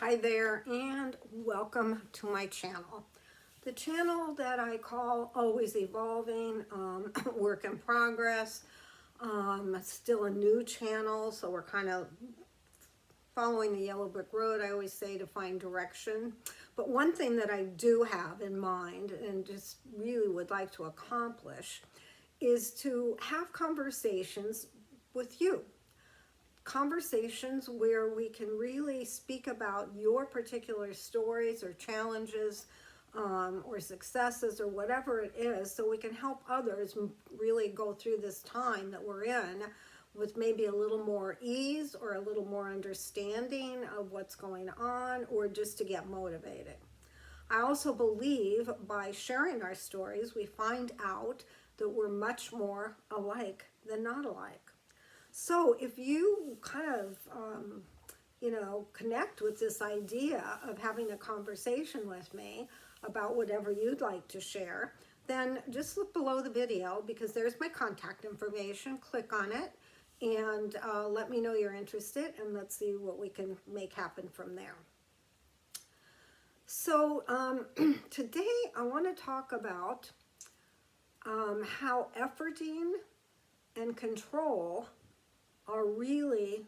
Hi there, and welcome to my channel. The channel that I call Always Evolving, work in progress. Still a new channel, so we're kind of following the yellow brick road, I always say, to find direction. But one thing that I do have in mind and just really would like to accomplish is to have conversations with you. Conversations where we can really speak about your particular stories or challenges, or successes or whatever it is, so we can help others really go through this time that we're in with maybe a little more ease or a little more understanding of what's going on, or just to get motivated. I also believe by sharing our stories, we find out that we're much more alike than not alike. So if you kind of, connect with this idea of having a conversation with me about whatever you'd like to share, then just look below the video because there's my contact information. Click on it and let me know you're interested, and let's see what we can make happen from there. So today I want to talk about how efforting and control are really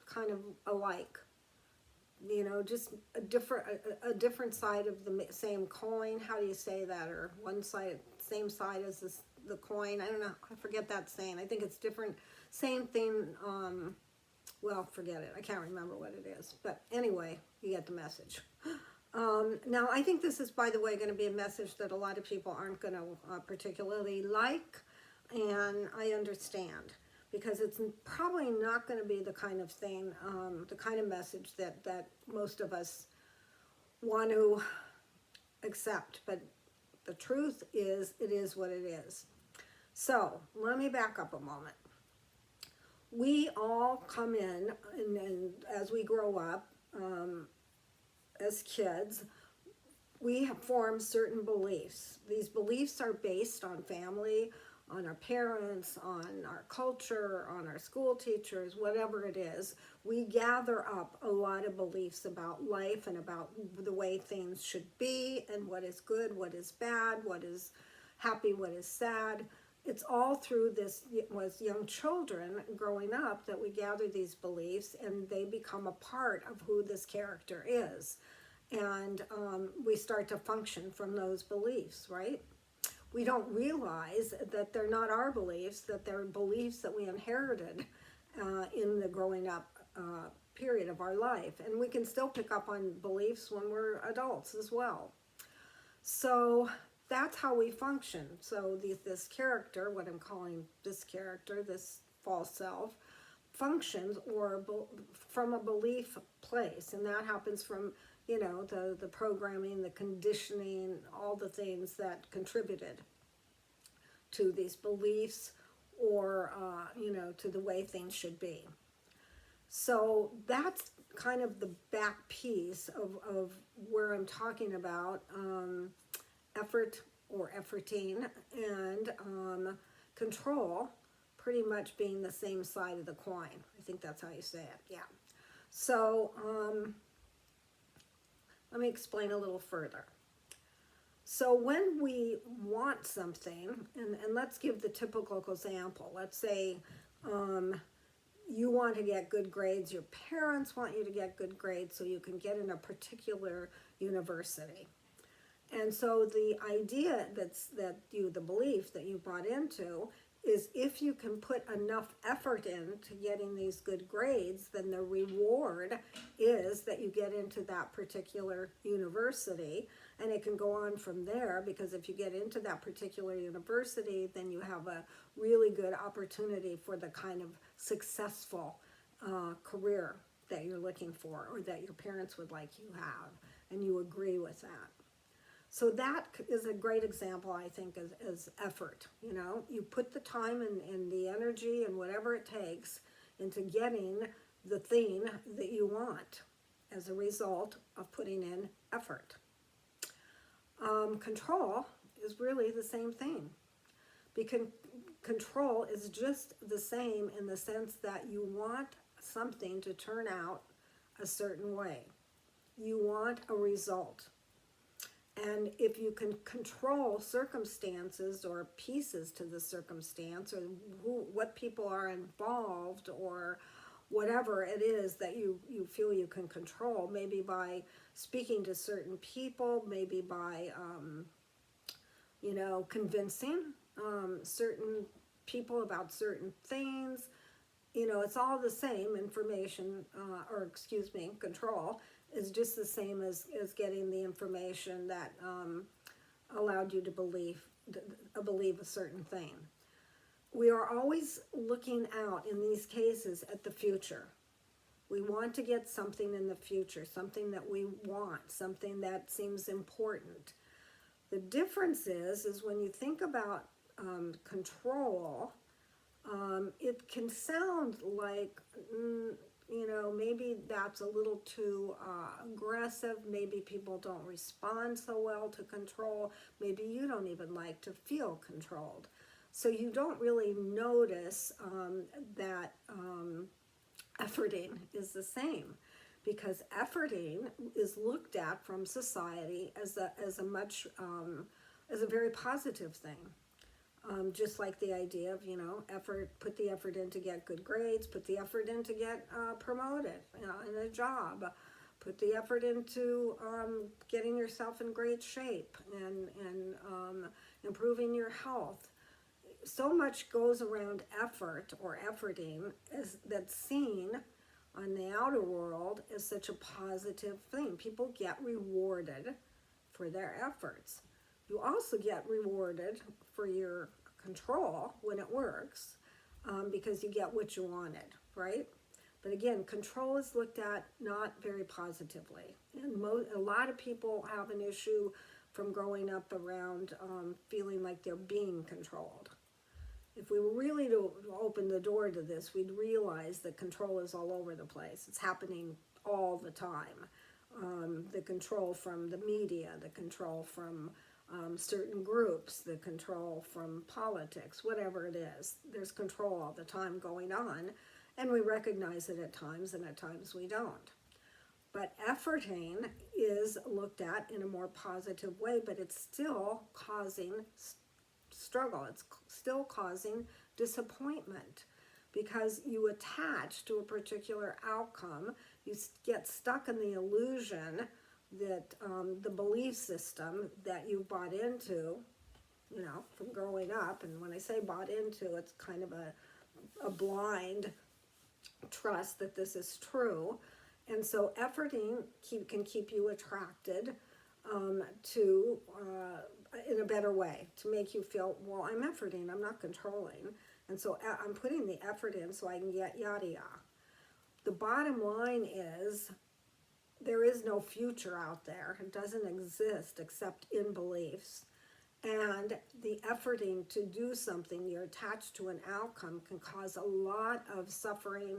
kind of alike. Just a different side of the same coin. How do you say that? Or one side, same side as the coin. I don't know. I forget that saying. I think it's different. Same thing. Well, forget it. I can't remember what it is. But anyway, you get the message. Now, I think this is, by the way, going to be a message that a lot of people aren't going to particularly like. And I understand, because it's probably not going to be the kind of thing, the kind of message that most of us want to accept. But the truth is, it is what it is. So let me back up a moment. We all come in, and as we grow up, as kids, we have formed certain beliefs. These beliefs are based on family, on our parents, on our culture, on our school teachers, whatever it is. We gather up a lot of beliefs about life and about the way things should be, and what is good, what is bad, what is happy, what is sad. It's all through this, was young children growing up, that we gather these beliefs, and they become a part of who this character is. And we start to function from those beliefs, right? We don't realize that they're not our beliefs, that they're beliefs that we inherited in the growing up period of our life. And we can still pick up on beliefs when we're adults as well. So that's how we function. So this character, what I'm calling this character, this false self, functions from a belief place. And that happens from the programming, the conditioning, all the things that contributed to these beliefs, or, to the way things should be. So that's kind of the back piece of where I'm talking about effort or efforting, and control pretty much being the same side of the coin. I think that's how you say it, yeah. So, let me explain a little further. So when we want something, and let's give the typical example. Let's say you want to get good grades. Your parents want you to get good grades so you can get in a particular university. And so the idea the belief that you bought into is, if you can put enough effort into getting these good grades, then the reward is that you get into that particular university, and it can go on from there, because if you get into that particular university, then you have a really good opportunity for the kind of successful career that you're looking for, or that your parents would like you have, and you agree with that. So that is a great example, I think, is effort. You put the time and the energy and whatever it takes into getting the thing that you want as a result of putting in effort. Control is really the same thing. Because control is just the same in the sense that you want something to turn out a certain way. You want a result. And if you can control circumstances or pieces to the circumstance, or what people are involved, or whatever it is that you feel you can control, maybe by speaking to certain people, maybe by, convincing certain people about certain things, it's all the same information, or excuse me, control is just the same as getting the information that allowed you to believe a certain thing. We are always looking out in these cases at the future. We want to get something in the future, something that we want, something that seems important. The difference is when you think about control, it can sound like, maybe that's a little too aggressive. Maybe people don't respond so well to control. Maybe you don't even like to feel controlled. So you don't really notice that efforting is the same, because efforting is looked at from society as a much as a very positive thing. Just like the idea of, effort, put the effort in to get good grades, put the effort in to get promoted in a job, put the effort into getting yourself in great shape and improving your health. So much goes around effort or efforting that's seen on the outer world as such a positive thing. People get rewarded for their efforts. You also get rewarded for your control when it works, because you get what you wanted, right? But again, control is looked at not very positively. And a lot of people have an issue from growing up around feeling like they're being controlled. If we were really to open the door to this, we'd realize that control is all over the place. It's happening all the time. The control from the media, the control from certain groups, the control from politics, whatever it is. There's control all the time going on, and we recognize it at times, and at times we don't. But efforting is looked at in a more positive way, but it's still causing struggle. It's still causing disappointment, because you attach to a particular outcome. You get stuck in the illusion that the belief system that you bought into, from growing up, and when I say bought into, it's kind of a blind trust that this is true. And so efforting can keep you attracted to in a better way, to make you feel, well, I'm efforting, I'm not controlling, and so I'm putting the effort in so I can get yada yada. The bottom line is, there is no future out there. It doesn't exist except in beliefs. And the efforting to do something, you're attached to an outcome, can cause a lot of suffering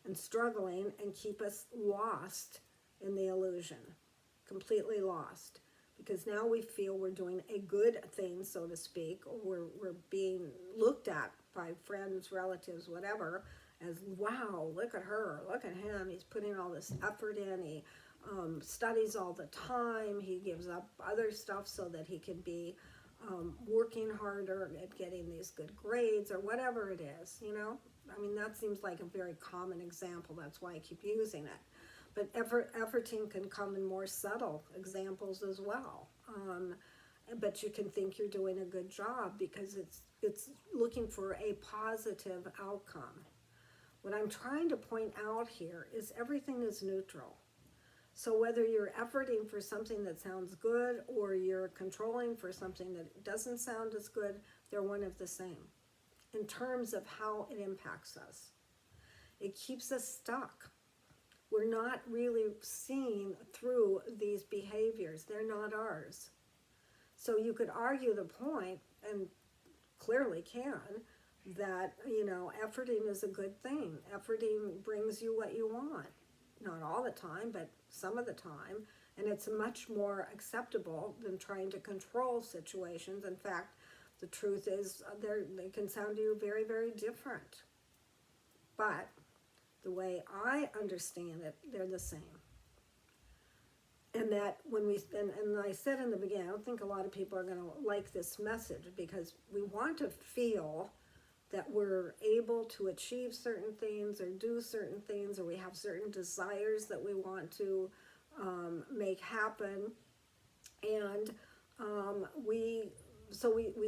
and struggling and keep us lost in the illusion, completely lost. Because now we feel we're doing a good thing, so to speak, or we're being looked at by friends, relatives, whatever, as, wow, look at her, look at him, he's putting all this effort in, he studies all the time, he gives up other stuff so that he can be working harder at getting these good grades, or whatever it is, I mean, that seems like a very common example, that's why I keep using it. But efforting can come in more subtle examples as well. But you can think you're doing a good job because it's looking for a positive outcome. What I'm trying to point out here is everything is neutral. So whether you're efforting for something that sounds good or you're controlling for something that doesn't sound as good, they're one of the same in terms of how it impacts us. It keeps us stuck. We're not really seeing through these behaviors. They're not ours. So you could argue the point, and clearly can, that, efforting is a good thing. Efforting brings you what you want. Not all the time, but some of the time. And it's much more acceptable than trying to control situations. In fact, the truth is they can sound to you very, very different. But the way I understand it, they're the same. And that when and I said in the beginning, I don't think a lot of people are going to like this message, because we want to feel that we're able to achieve certain things or do certain things, or we have certain desires that we want to make happen. And we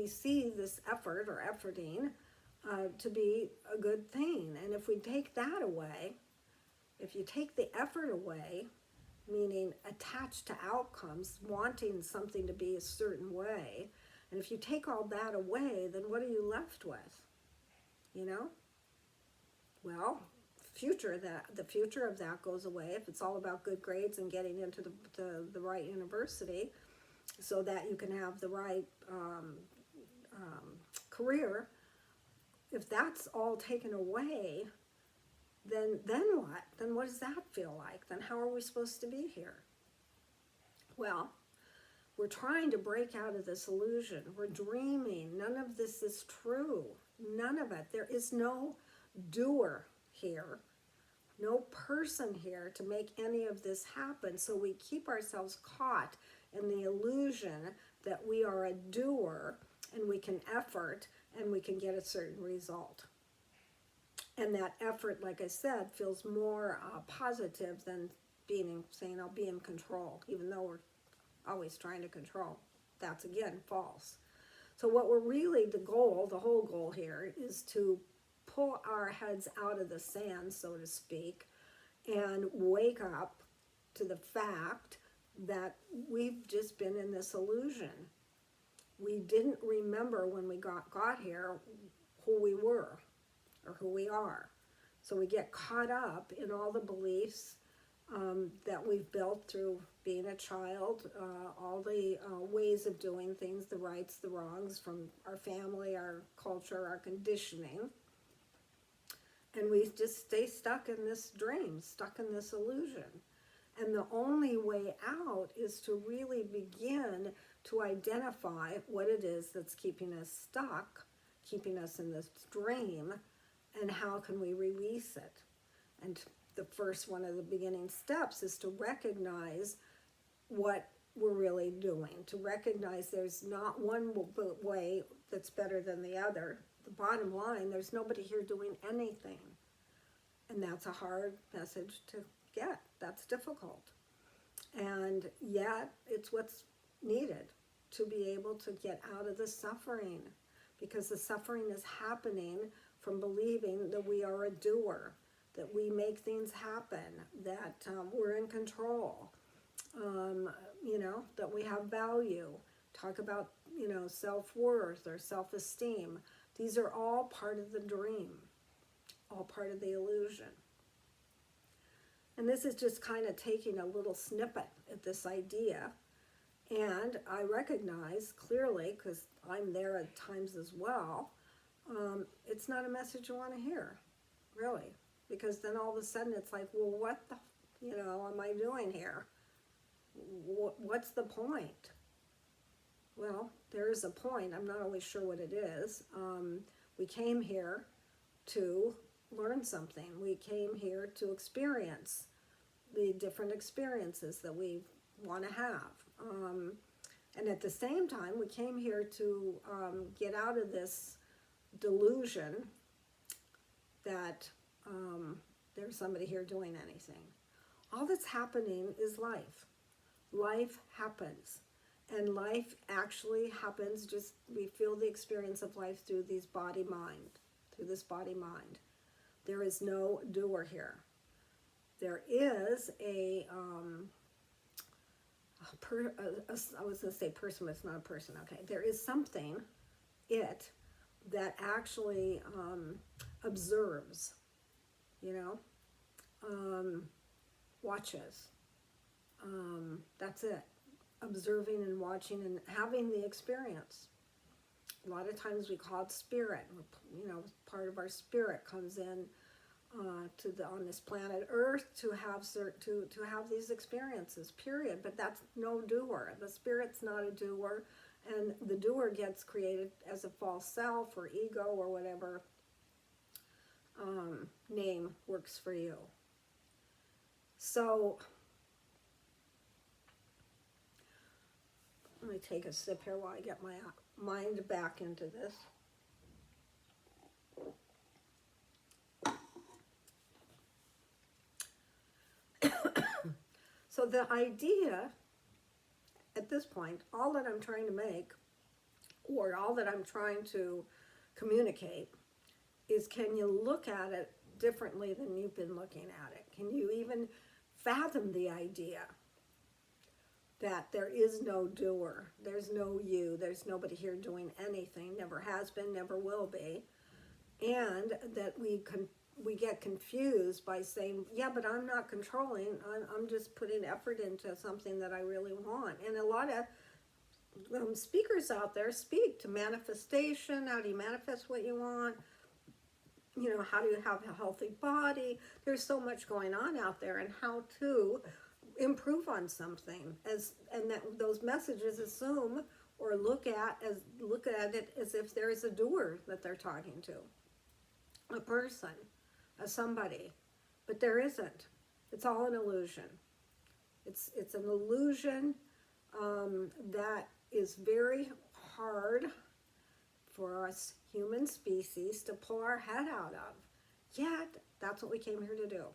see this effort or efforting to be a good thing. And if we take that away, if you take the effort away, meaning attached to outcomes, wanting something to be a certain way, and if you take all that away, then what are you left with? You know? Well, the future of that goes away if it's all about good grades and getting into the right university so that you can have the right career. If that's all taken away, then what? Then what does that feel like? Then how are we supposed to be here? Well, we're trying to break out of this illusion. We're dreaming. None of this is true. None of it. There is no doer here, no person here to make any of this happen. So we keep ourselves caught in the illusion that we are a doer and we can effort and we can get a certain result. And that effort, like I said, feels more positive than saying I'll be in control, even though we're always trying to control. That's again false. So what we're really, the whole goal here is to pull our heads out of the sand, so to speak, and wake up to the fact that we've just been in this illusion. We didn't remember when we got here who we were or who we are. So we get caught up in all the beliefs that we've built through being a child, all the ways of doing things, the rights, the wrongs from our family, our culture, our conditioning. And we just stay stuck in this dream, stuck in this illusion. And the only way out is to really begin to identify what it is that's keeping us stuck, keeping us in this dream, and how can we release it. And the first one of the beginning steps is to recognize what we're really doing, to recognize there's not one way that's better than the other. The bottom line, there's nobody here doing anything. And that's a hard message to get. That's difficult. And yet, it's what's needed to be able to get out of the suffering, because the suffering is happening from believing that we are a doer, that we make things happen, that we're in control, that we have value. Talk about, self-worth or self-esteem. These are all part of the dream, all part of the illusion. And this is just kind of taking a little snippet at this idea. And I recognize clearly, because I'm there at times as well, it's not a message you want to hear, really. Because then all of a sudden it's like, well, what the, am I doing here? What's the point? Well, there is a point. I'm not always sure what it is. We came here to learn something. We came here to experience the different experiences that we want to have. And at the same time, we came here to get out of this delusion that there's somebody here doing anything. All that's happening is life. Life happens. And life actually happens, just we feel the experience of life through this body-mind. There is no doer here. There is I was going to say person, but it's not a person. Okay, there is something, that actually observes, watches. That's it. Observing and watching and having the experience. A lot of times we call it spirit. Part of our spirit comes in on this planet Earth to have these experiences. Period. But that's no doer. The spirit's not a doer, and the doer gets created as a false self or ego or whatever name works for you. So me take a sip here while I get my mind back into this. So the idea at this point, all that I'm trying to make, or all that I'm trying to communicate, is can you look at it differently than you've been looking at it? Can you even fathom the idea that there is no doer, there's no you, there's nobody here doing anything, never has been, never will be, and that we get confused by saying, yeah, but I'm not controlling, I'm just putting effort into something that I really want. And a lot of speakers out there speak to manifestation. How do you manifest what you want? You know, how do you have a healthy body? There's so much going on out there, and how to improve on something, and that those messages assume or look at it as if there is a doer that they're talking to, a person, a somebody, but there isn't. It's all an illusion. It's an illusion that is very hard for us human species to pull our head out of. Yet, that's what we came here to do.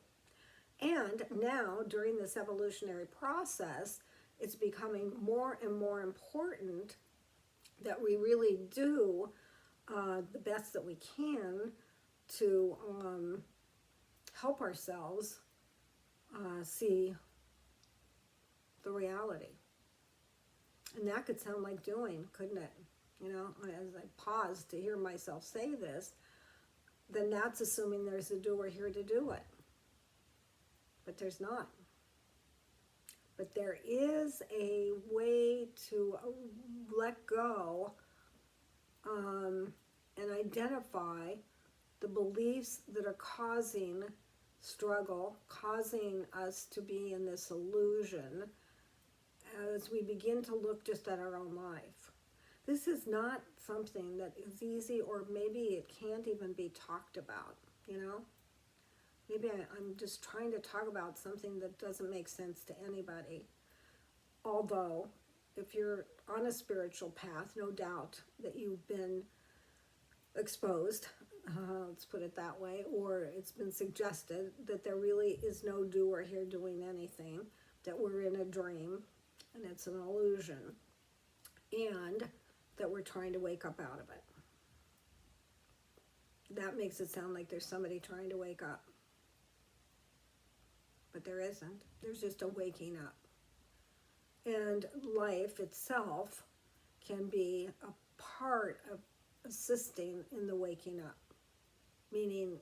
And now, during this evolutionary process, it's becoming more and more important that we really do the best that we can to help ourselves see the reality. And that could sound like doing, couldn't it? You know, as I pause to hear myself say this, then that's assuming there's a doer here to do it. But there's not. But there is a way to let go and identify the beliefs that are causing struggle, causing us to be in this illusion as we begin to look just at our own life. This is not something that is easy, or maybe it can't even be talked about, you know? Maybe I'm just trying to talk about something that doesn't make sense to anybody. Although, if you're on a spiritual path, no doubt that you've been exposed, let's put it that way, or it's been suggested that there really is no doer here doing anything, that we're in a dream, and it's an illusion, and that we're trying to wake up out of it. That makes it sound like there's somebody trying to wake up. But there isn't. There's just a waking up. And life itself can be a part of assisting in the waking up. Meaning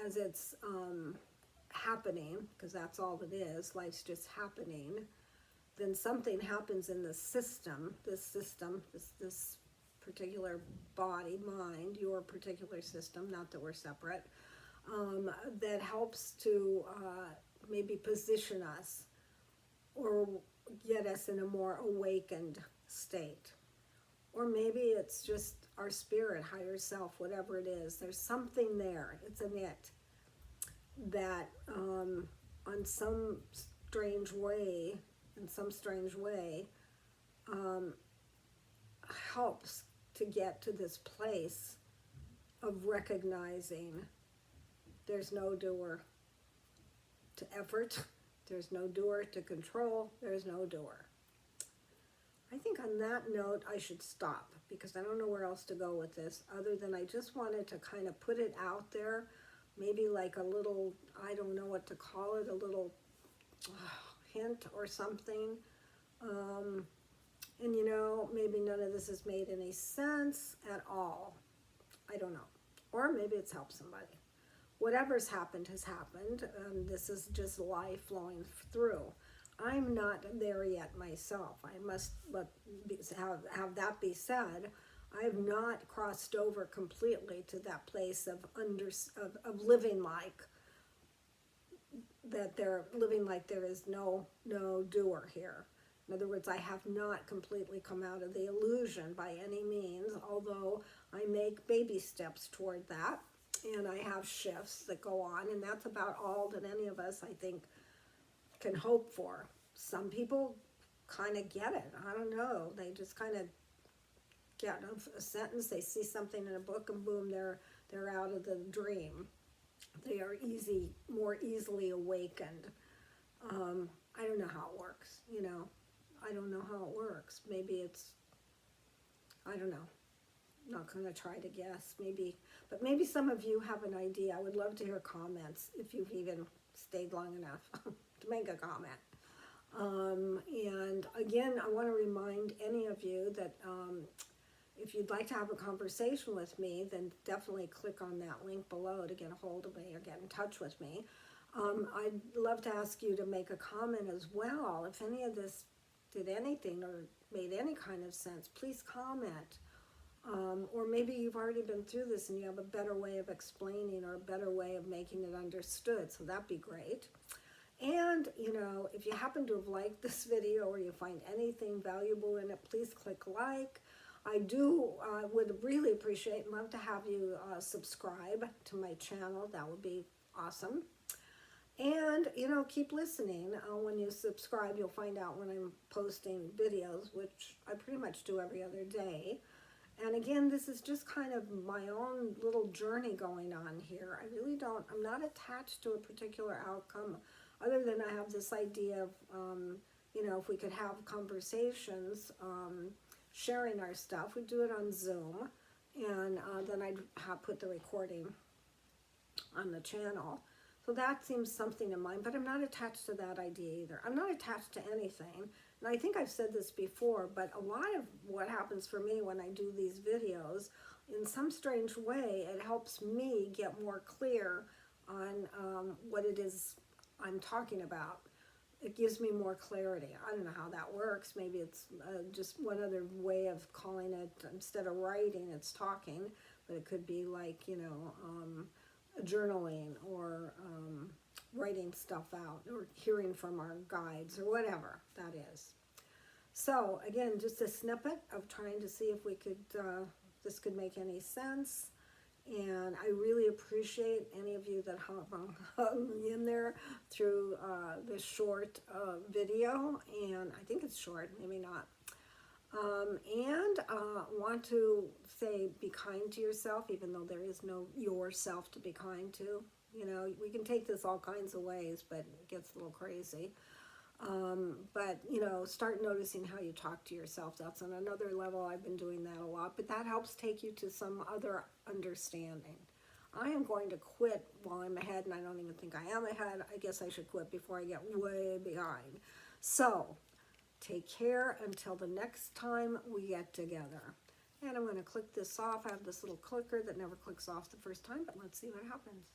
as it's happening, because that's all it is, life's just happening, then something happens in the system, this particular body, mind, your particular system, not that we're separate, that helps to maybe position us or get us in a more awakened state. Or maybe it's just our spirit, higher self, whatever it is. There's something there. It's an it that on some strange way, helps to get to this place of recognizing there's no doer to effort, there's no doer to control, there's no doer. I think on that note I should stop, because I don't know where else to go with this, other than I just wanted to kind of put it out there, maybe like a little, I don't know what to call it, a little hint or something. And you know, maybe none of this has made any sense at all. I don't know. Or maybe it's helped somebody. Whatever's happened has happened. This is just life flowing through. I'm not there yet myself. I must have that be said. I have not crossed over completely to that place of living like that. They're living like there is no doer here. In other words, I have not completely come out of the illusion by any means, although I make baby steps toward that, and I have shifts that go on, and that's about all that any of us, I think, can hope for. some people kind of get it. I don't know. They just kind of get a sentence. They see something in a book, and boom, they're out of the dream. They are more easily awakened. I don't know how it works. I don't know how it works. Maybe it's, I don't know. Not going to try to guess. But maybe some of you have an idea. I would love to hear comments if you've even stayed long enough to make a comment. And again, I want to remind any of you that if you'd like to have a conversation with me, then definitely click on that link below to get a hold of me or get in touch with me. I'd love to ask you to make a comment as well. If any of this did anything or made any kind of sense, please comment. Or maybe you've already been through this and you have a better way of explaining or a better way of making it understood, so that'd be great. And, if you happen to have liked this video or you find anything valuable in it, please click like. I would really appreciate and love to have you subscribe to my channel. That would be awesome. And, keep listening. When you subscribe, you'll find out when I'm posting videos, which I pretty much do every other day. And again, this is just kind of my own little journey going on here. I'm not attached to a particular outcome, other than I have this idea of, if we could have conversations, sharing our stuff. We'd do it on Zoom, and then I'd put the recording on the channel. So that seems something in mind, but I'm not attached to that idea either. I'm not attached to anything. And I think I've said this before, but a lot of what happens for me when I do these videos, in some strange way, it helps me get more clear on what it is I'm talking about. It gives me more clarity. I don't know how that works. Maybe it's just one other way of calling it. Instead of writing, it's talking, but it could be like, journaling or writing stuff out or hearing from our guides or whatever that is. So again, just a snippet of trying to see if we could, this could make any sense. And I really appreciate any of you that hung in there through this short video. And I think it's short, maybe not. And want to say, be kind to yourself, even though there is no yourself to be kind to. We can take this all kinds of ways, but it gets a little crazy. But start noticing how you talk to yourself. That's on another level. I've been doing that a lot, but that helps take you to some other understanding. I am going to quit while I'm ahead, and I don't even think I am ahead. I guess I should quit before I get way behind. So, take care until the next time we get together. And I'm going to click this off. I have this little clicker that never clicks off the first time, but let's see what happens.